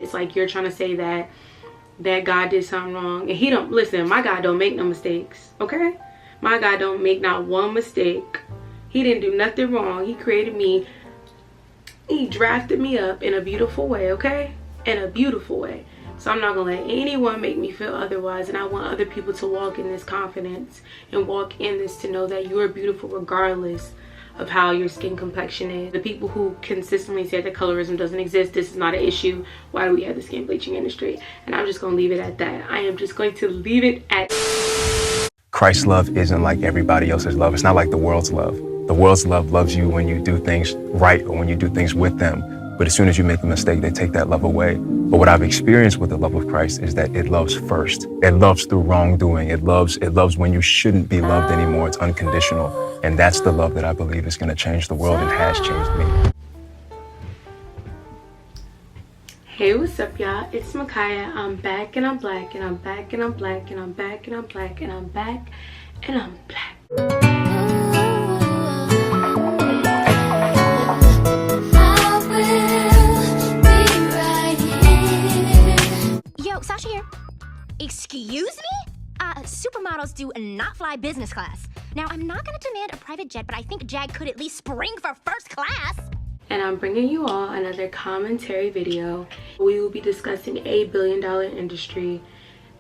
It's like you're trying to say that God did something wrong, and he don't listen. My God don't make no mistakes, okay? My God don't make not one mistake. He didn't do nothing wrong. He created me. He drafted me up in a beautiful way, okay? In a beautiful way. So I'm not gonna let anyone make me feel otherwise, and I want other people to walk in this confidence and walk in this to know that you are beautiful regardless of how your skin complexion is. The people who consistently say that colorism doesn't exist, this is not an issue, why do we have the skin bleaching industry? And I'm just gonna leave it at that. I am just going to leave it at Christ's love isn't like everybody else's love. It's not like the world's love. The world's love loves you when you do things right or when you do things with them. But as soon as you make a mistake, they take that love away. But what I've experienced with the love of Christ is that it loves first. It loves through wrongdoing. It loves when you shouldn't be loved anymore. It's unconditional. And that's the love that I believe is going to change the world and has changed me. Hey, what's up, y'all? It's Micaiah. I'm back and I'm black and I'm back and I'm black and I'm back and I'm black and I'm back and I'm black. Yo, Sasha here. Excuse me? Supermodels do not fly business class. Now, I'm not gonna demand a private jet, but I think Jag could at least spring for first class. And I'm bringing you all another commentary video. We will be discussing a billion-dollar industry,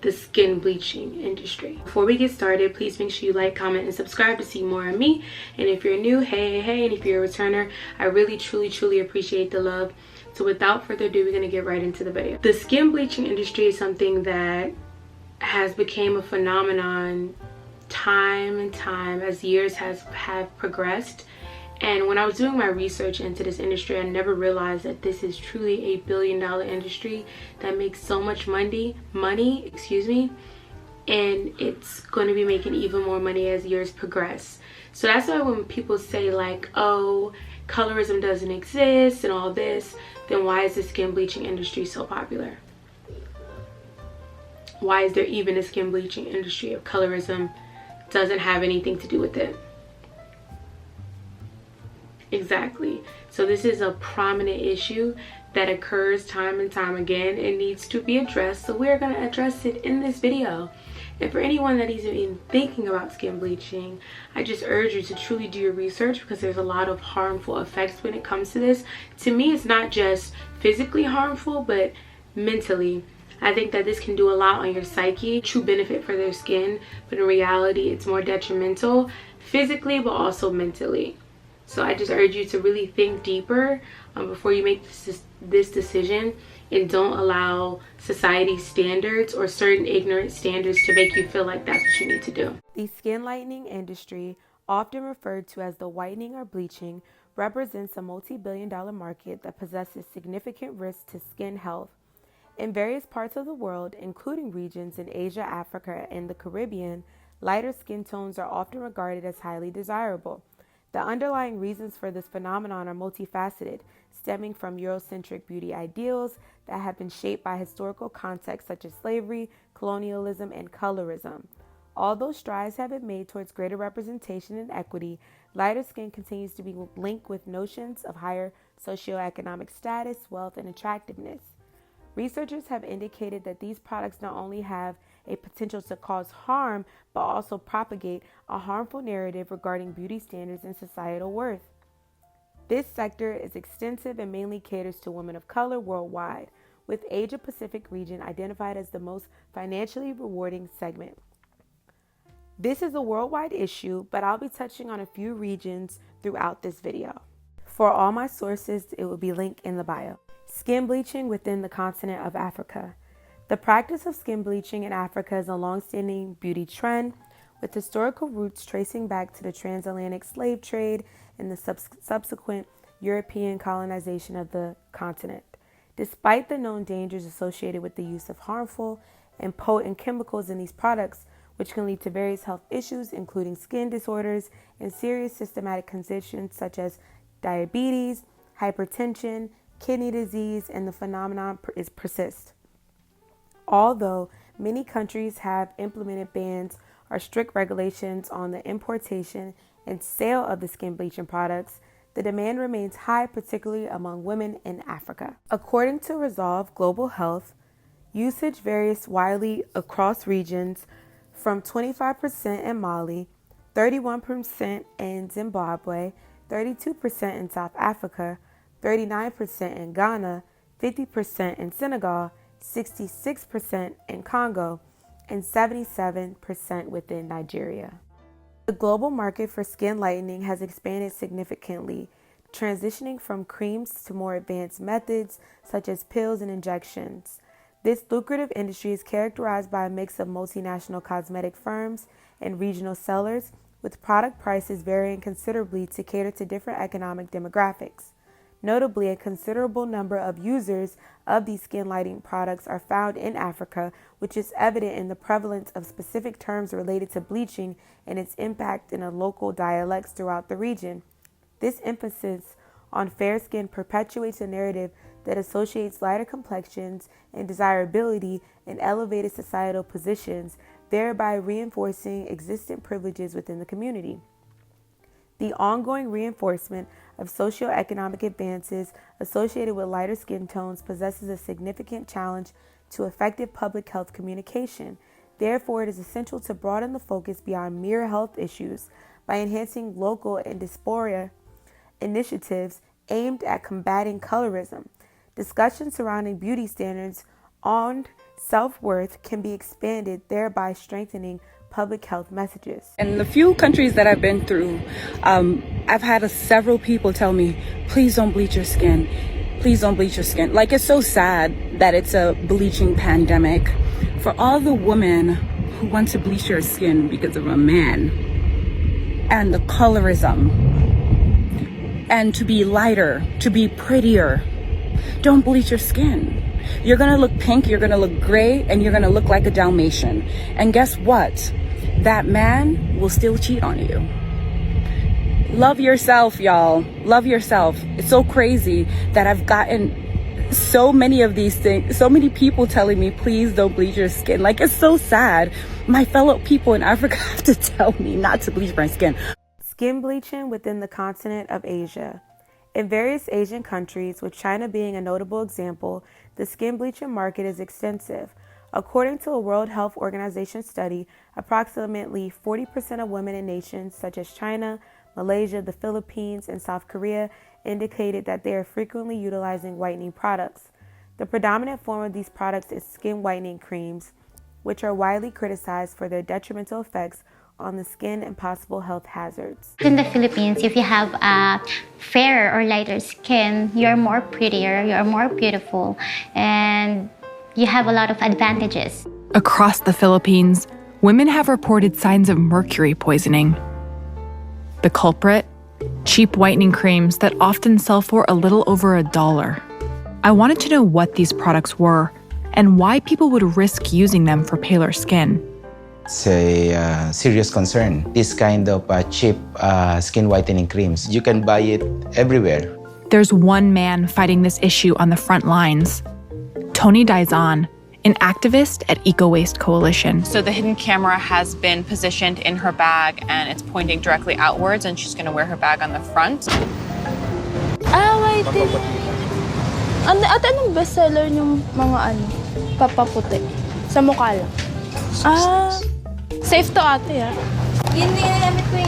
the skin bleaching industry. Before we get started, please make sure you like, comment, and subscribe to see more of me. And if you're new, hey, and if you're a returner, I really, truly appreciate the love. So without further ado, we're gonna get right into the video. The skin bleaching industry is something that has become a phenomenon time and time as years have progressed. And when I was doing my research into this industry, I never realized that this is truly a billion-dollar industry that makes so much money, and it's going to be making even more money as years progress. So that's why when people say like, oh, colorism doesn't exist and all this, then why is the skin bleaching industry so popular? Why is there even a skin bleaching industry if colorism doesn't have anything to do with it? Exactly. So this is a prominent issue that occurs time and time again. It needs to be addressed, so we're going to address it in this video. And for anyone that is even thinking about skin bleaching, I just urge you to truly do your research, because there's a lot of harmful effects when it comes to this. To me, it's not just physically harmful, but mentally. I think that this can do a lot on your psyche, true benefit for their skin, but in reality, it's more detrimental physically, but also mentally. So I just urge you to really think deeper before you make this decision, and don't allow society's standards or certain ignorant standards to make you feel like that's what you need to do. The skin lightening industry, often referred to as the whitening or bleaching, represents a multi-billion-dollar market that possesses significant risks to skin health. In various parts of the world, including regions in Asia, Africa, and the Caribbean, lighter skin tones are often regarded as highly desirable. The underlying reasons for this phenomenon are multifaceted, stemming from Eurocentric beauty ideals that have been shaped by historical contexts such as slavery, colonialism, and colorism. Although strides have been made towards greater representation and equity, lighter skin continues to be linked with notions of higher socioeconomic status, wealth, and attractiveness. Researchers have indicated that these products not only have a potential to cause harm, but also propagate a harmful narrative regarding beauty standards and societal worth. This sector is extensive and mainly caters to women of color worldwide, with Asia Pacific region identified as the most financially rewarding segment. This is a worldwide issue, but I'll be touching on a few regions throughout this video. For all my sources, it will be linked in the bio. Skin bleaching within the continent of Africa. The practice of skin bleaching in Africa is a long-standing beauty trend, with historical roots tracing back to the transatlantic slave trade and the subsequent European colonization of the continent. Despite the known dangers associated with the use of harmful and potent chemicals in these products, which can lead to various health issues, including skin disorders and serious systematic conditions such as diabetes, hypertension, kidney disease, and the phenomenon persists. Although many countries have implemented bans or strict regulations on the importation and sale of the skin bleaching products, the demand remains high, particularly among women in Africa. According to Resolve Global Health, usage varies widely across regions from 25% in Mali, 31% in Zimbabwe, 32% in South Africa, 39% in Ghana, 50% in Senegal, 66% in Congo, and 77% within Nigeria. The global market for skin lightening has expanded significantly, transitioning from creams to more advanced methods such as pills and injections. This lucrative industry is characterized by a mix of multinational cosmetic firms and regional sellers, with product prices varying considerably to cater to different economic demographics. Notably, a considerable number of users of these skin lighting products are found in Africa, which is evident in the prevalence of specific terms related to bleaching and its impact in the local dialects throughout the region. This emphasis on fair skin perpetuates a narrative that associates lighter complexions and desirability in elevated societal positions, thereby reinforcing existing privileges within the community. The ongoing reinforcement of socioeconomic advances associated with lighter skin tones possesses a significant challenge to effective public health communication. Therefore, it is essential to broaden the focus beyond mere health issues by enhancing local and diaspora initiatives aimed at combating colorism. Discussions surrounding beauty standards on self-worth can be expanded, thereby strengthening public health messages. In the few countries that I've been through, I've had several people tell me, please don't bleach your skin. Please don't bleach your skin. Like, it's so sad that it's a bleaching pandemic. For all the women who want to bleach their skin because of a man and the colorism and to be lighter, to be prettier, don't bleach your skin. You're gonna look pink, you're gonna look gray, and you're gonna look like a Dalmatian. And guess what? That man will still cheat on you. Love yourself, y'all. Love yourself. It's so crazy that I've gotten so many of these things, so many people telling me, please don't bleach your skin. Like, it's so sad. My fellow people in Africa have to tell me not to bleach my skin. Skin bleaching within the continent of Asia. In various Asian countries, with China being a notable example, the skin bleaching market is extensive. According to a World Health Organization study, approximately 40% of women in nations such as China, Malaysia, the Philippines, and South Korea indicated that they are frequently utilizing whitening products. The predominant form of these products is skin whitening creams, which are widely criticized for their detrimental effects on the skin and possible health hazards. In the Philippines, if you have a fairer or lighter skin, you're more prettier, you're more beautiful, and you have a lot of advantages. Across the Philippines, women have reported signs of mercury poisoning. The culprit? Cheap whitening creams that often sell for a little over $1. I wanted to know what these products were and why people would risk using them for paler skin. It's a serious concern. This kind of cheap skin whitening creams, you can buy it everywhere. There's one man fighting this issue on the front lines. Tony Daizan, an activist at Eco Waste Coalition. So the hidden camera has been positioned in her bag and it's pointing directly outwards, and she's gonna wear her bag on the front. White. Anong bestseller yung mga papaputi? Sa mukha lang. Safe to ate Yun yung ko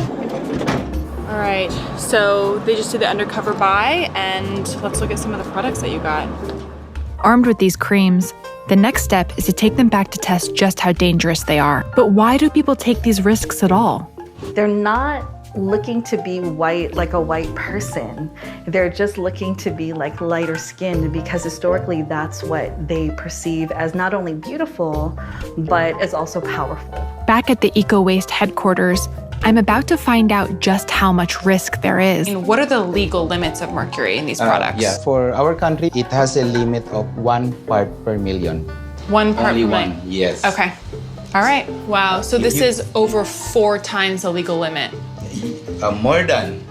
All right, so they just did the undercover buy, and let's look at some of the products that you got. Armed with these creams, the next step is to take them back to test just how dangerous they are. But why do people take these risks at all? They're not looking to be white like a white person. They're just looking to be like lighter skinned, because historically that's what they perceive as not only beautiful, but as also powerful. Back at the Eco Waste headquarters, I'm about to find out just how much risk there is. And what are the legal limits of mercury in these products? Yeah, for our country, it has a limit of 1 part per million. 1 part Only per million? one, yes. Okay. All right. Wow. So this is over 4 times the legal limit. More than.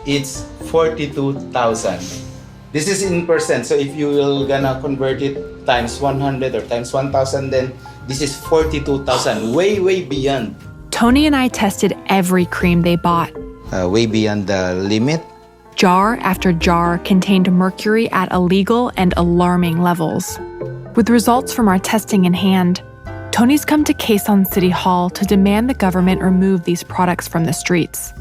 It's 42,000. This is in percent. So if you will gonna convert it times 100 or times 1,000, then this is 42,000. Way beyond. Tony and I tested every cream they bought. way beyond the limit. Jar after jar contained mercury at illegal and alarming levels. With results from our testing in hand, Tony's come to Quezon City Hall to demand the government remove these products from the streets.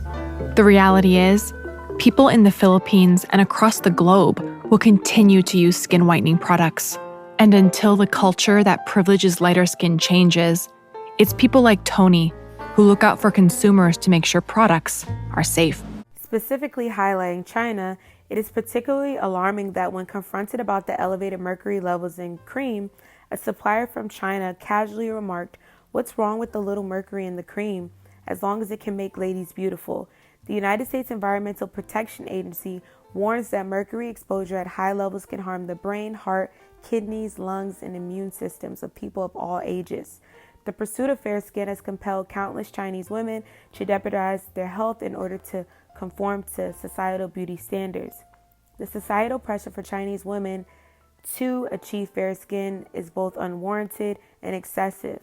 The reality is, people in the Philippines and across the globe will continue to use skin whitening products. And until the culture that privileges lighter skin changes, it's people like Tony who look out for consumers to make sure products are safe. Specifically highlighting China, it is particularly alarming that when confronted about the elevated mercury levels in cream, a supplier from China casually remarked, "What's wrong with the little mercury in the cream? As long as it can make ladies beautiful." The United States Environmental Protection Agency warns that mercury exposure at high levels can harm the brain, heart, kidneys, lungs, and immune systems of people of all ages. The pursuit of fair skin has compelled countless Chinese women to jeopardize their health in order to conform to societal beauty standards. The societal pressure for Chinese women to achieve fair skin is both unwarranted and excessive.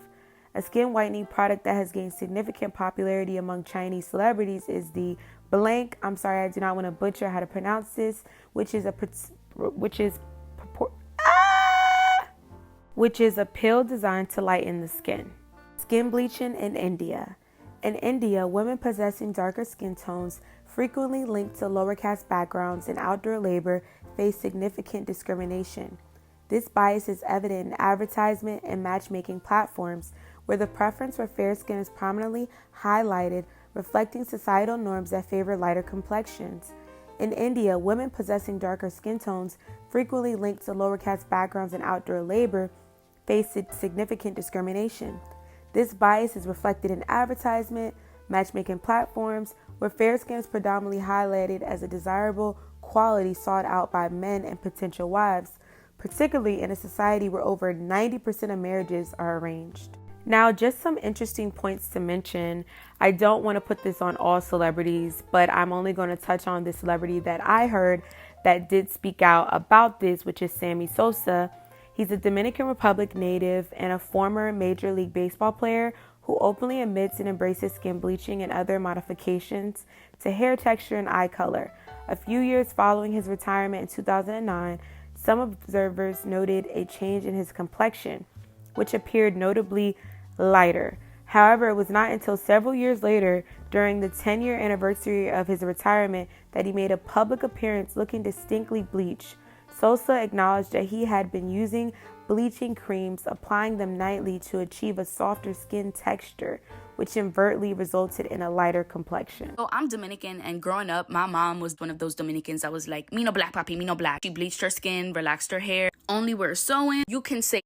A skin whitening product that has gained significant popularity among Chinese celebrities is the blank, I'm sorry, I do not want to butcher how to pronounce this, which is a pill designed to lighten the skin. Skin bleaching in India. In India, women possessing darker skin tones, frequently linked to lower caste backgrounds and outdoor labor, face significant discrimination. This bias is evident in advertisement and matchmaking platforms, where the preference for fair skin is prominently highlighted, reflecting societal norms that favor lighter complexions. In India, women possessing darker skin tones, frequently linked to lower caste backgrounds and outdoor labor, face significant discrimination. This bias is reflected in advertisement, matchmaking platforms, where fair skin is predominantly highlighted as a desirable quality sought out by men and potential wives, particularly in a society where over 90% of marriages are arranged. Now, just some interesting points to mention. I don't want to put this on all celebrities, but I'm only going to touch on the celebrity that I heard that did speak out about this, which is Sammy Sosa. He's a Dominican Republic native and a former Major League Baseball player who openly admits and embraces skin bleaching and other modifications to hair texture and eye color. A few years following his retirement in 2009, some observers noted a change in his complexion, which appeared notably lighter. However, it was not until several years later, during the 10-year anniversary of his retirement, that he made a public appearance looking distinctly bleached. Sosa acknowledged that he had been using bleaching creams, applying them nightly to achieve a softer skin texture, which inadvertently resulted in a lighter complexion. So I'm Dominican, and growing up, my mom was one of those Dominicans that was like, me no black, papi, me no black. She bleached her skin, relaxed her hair, only wear sewing. You can say,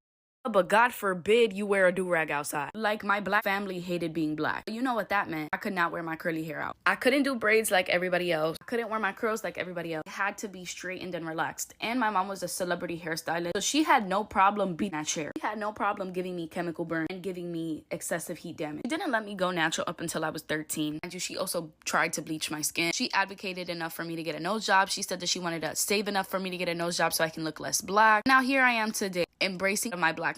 but God forbid you wear a do-rag outside. Like, my black family hated being black. You know what that meant? I could not wear my curly hair out. I couldn't do braids like everybody else. I couldn't wear my curls like everybody else. It had to be straightened and relaxed. And my mom was a celebrity hairstylist, so she had no problem being that chair. She had no problem giving me chemical burn and giving me excessive heat damage. She didn't let me go natural up until I was 13. And she also tried to bleach my skin. She advocated enough for me to get a nose job. She said that she wanted to save enough for me to get a nose job so I can look less black. Now here I am today, embracing my blackness.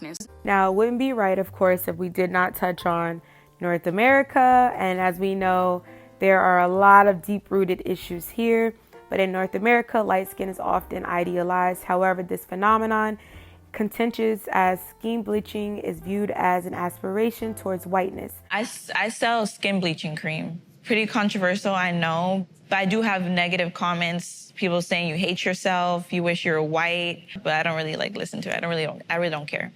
Now, it wouldn't be right, of course, if we did not touch on North America. And as we know, there are a lot of deep-rooted issues here. But in North America, light skin is often idealized. However, this phenomenon, contentious as skin bleaching, is viewed as an aspiration towards whiteness. I sell skin bleaching cream. Pretty controversial, I know. But I do have negative comments. People saying you hate yourself, you wish you were white. But I don't really listen to it. I really don't care.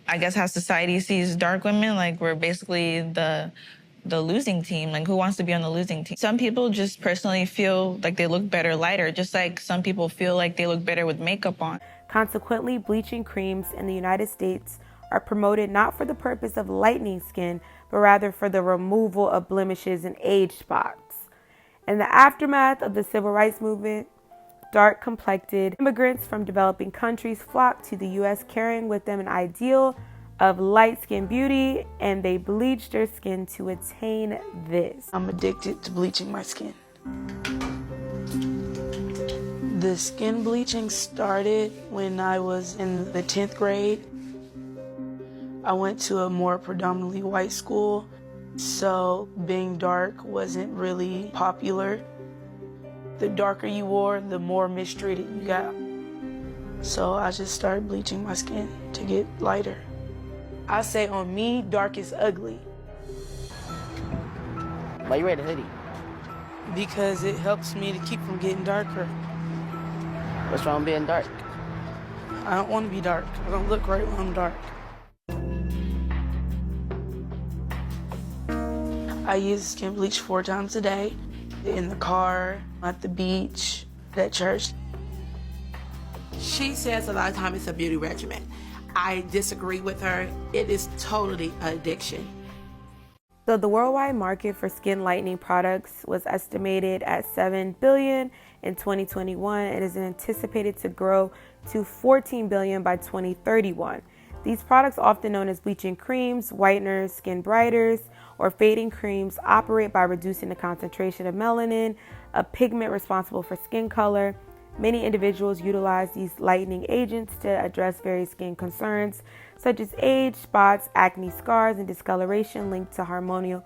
I guess how society sees dark women, like we're basically the losing team. Like, who wants to be on the losing team? Some people just personally feel like they look better lighter, just like some people feel like they look better with makeup on. Consequently, bleaching creams in the United States are promoted not for the purpose of lightening skin, but rather for the removal of blemishes and age spots. In the aftermath of the civil rights movement, dark-complected immigrants from developing countries flocked to the U.S. carrying with them an ideal of light-skin beauty, and they bleached their skin to attain this. I'm addicted to bleaching my skin. The skin bleaching started when I was in the 10th grade. I went to a more predominantly white school, So being dark wasn't really popular. The darker you wore, the more mistreated you got. So I just started bleaching my skin to get lighter. I say on me, dark is ugly. Why you wear the hoodie? Because it helps me to keep from getting darker. What's wrong with being dark? I don't want to be dark. I don't look right when I'm dark. I use skin bleach 4 times a day. In the car, at the beach, at church. She says a lot of times it's a beauty regimen. I disagree with her. It is totally an addiction. So the worldwide market for skin lightening products was estimated at $7 billion in 2021 and is anticipated to grow to $14 billion by 2031. These products, often known as bleaching creams, whiteners, skin brighters, or fading creams, operate by reducing the concentration of melanin, a pigment responsible for skin color. Many individuals utilize these lightening agents to address various skin concerns such as age, spots, acne, scars, and discoloration linked to hormonal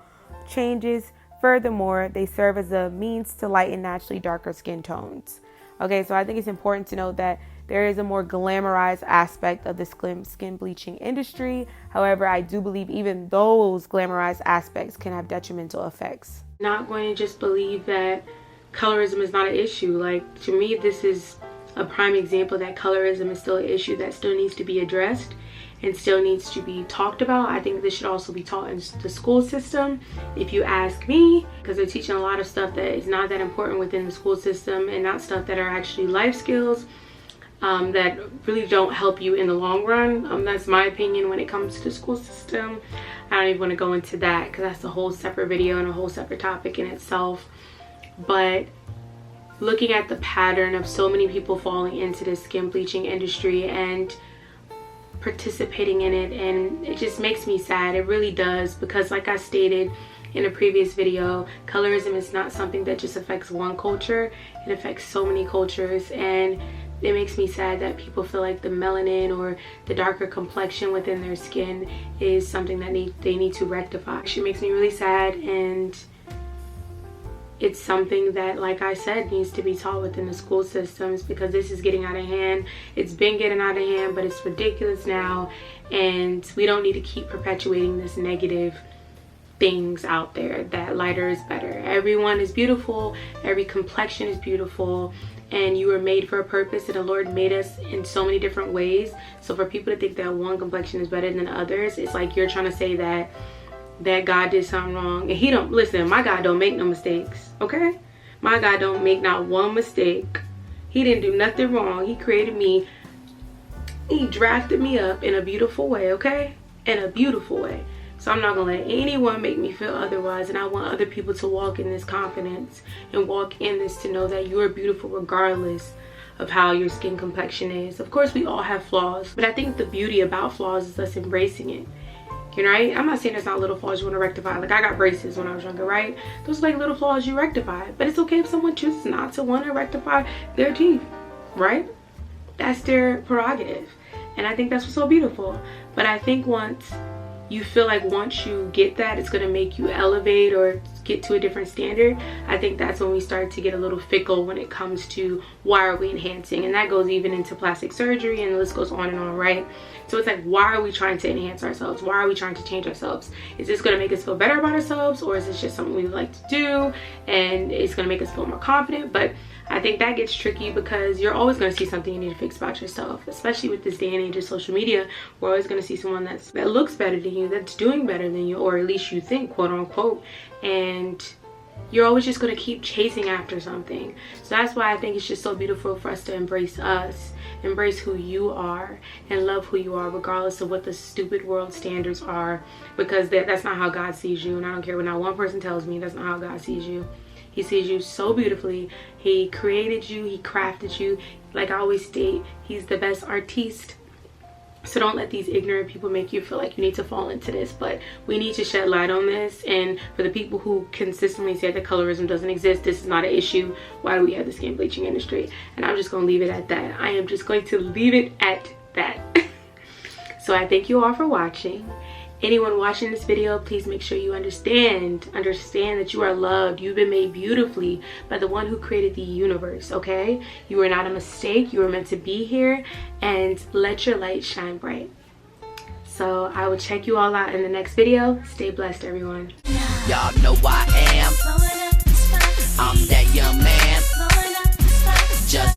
changes. Furthermore, they serve as a means to lighten naturally darker skin tones. Okay, so I think it's important to note that there is a more glamorized aspect of the skin bleaching industry. However, I do believe even those glamorized aspects can have detrimental effects. Not going to just believe that colorism is not an issue. Like, to me, this is a prime example that colorism is still an issue that still needs to be addressed and still needs to be talked about. I think this should also be taught in the school system, if you ask me, because they're teaching a lot of stuff that is not that important within the school system and not stuff that are actually life skills that really don't help you in the long run. That's my opinion when it comes to the school system. I don't even want to go into that because that's a whole separate video and a whole separate topic in itself. But looking at the pattern of so many people falling into the skin bleaching industry and participating in it, and it just makes me sad. It really does, because like I stated in a previous video, colorism is not something that just affects one culture. It affects so many cultures, and it makes me sad that people feel like the melanin or the darker complexion within their skin is something that they need to rectify. It actually makes me really sad, and it's something that, like I said, needs to be taught within the school systems, because this is getting out of hand. It's been getting out of hand, but it's ridiculous now, and we don't need to keep perpetuating this negative things out there that lighter is better. Everyone is beautiful, every complexion is beautiful, and you were made for a purpose, and the Lord made us in so many different ways. So for people to think that one complexion is better than others, it's like you're trying to say that God did something wrong. And he don't, listen, my God don't make no mistakes, okay? My God don't make not one mistake. He didn't do nothing wrong. He created me. He drafted me up in a beautiful way, okay? In a beautiful way. So I'm not gonna let anyone make me feel otherwise, and I want other people to walk in this confidence and walk in this to know that you're beautiful regardless of how your skin complexion is. Of course, we all have flaws, but I think the beauty about flaws is us embracing it. You know, right? I'm not saying there's not little flaws you want to rectify. Like, I got braces when I was younger, right? Those are like little flaws you rectify. But it's okay if someone chooses not to want to rectify their teeth, right? That's their prerogative. And I think that's what's so beautiful. But I think once you get that, it's going to make you elevate or get to a different standard. I think that's when we start to get a little fickle when it comes to why are we enhancing. And that goes even into plastic surgery, and the list goes on and on, right? So it's like, why are we trying to enhance ourselves? Why are we trying to change ourselves? Is this going to make us feel better about ourselves, or is this just something we like to do and it's going to make us feel more confident? But I think that gets tricky, because you're always going to see something you need to fix about yourself, especially with this day and age of social media. We're always going to see someone that looks better than you, that's doing better than you, or at least you think, quote unquote, and you're always just going to keep chasing after something. So that's why I think it's just so beautiful for us to embrace us, embrace who you are, and love who you are regardless of what the stupid world standards are, because that's not how God sees you. And I don't care what not one person tells me, that's not how God sees you. He sees you so beautifully. He created you, he crafted you. Like I always state, he's the best artiste. So don't let these ignorant people make you feel like you need to fall into this. But we need to shed light on this. And for the people who consistently say that colorism doesn't exist, this is not an issue. Why do we have the skin bleaching industry? And I'm just going to leave it at that. I am just going to leave it at that. So I thank you all for watching. Anyone watching this video, please make sure you understand that you are loved. You've been made beautifully by the one who created the universe, okay? You are not a mistake. You were meant to be here, and let your light shine bright. So I will check you all out in the next video. Stay blessed, everyone. Y'all know I am.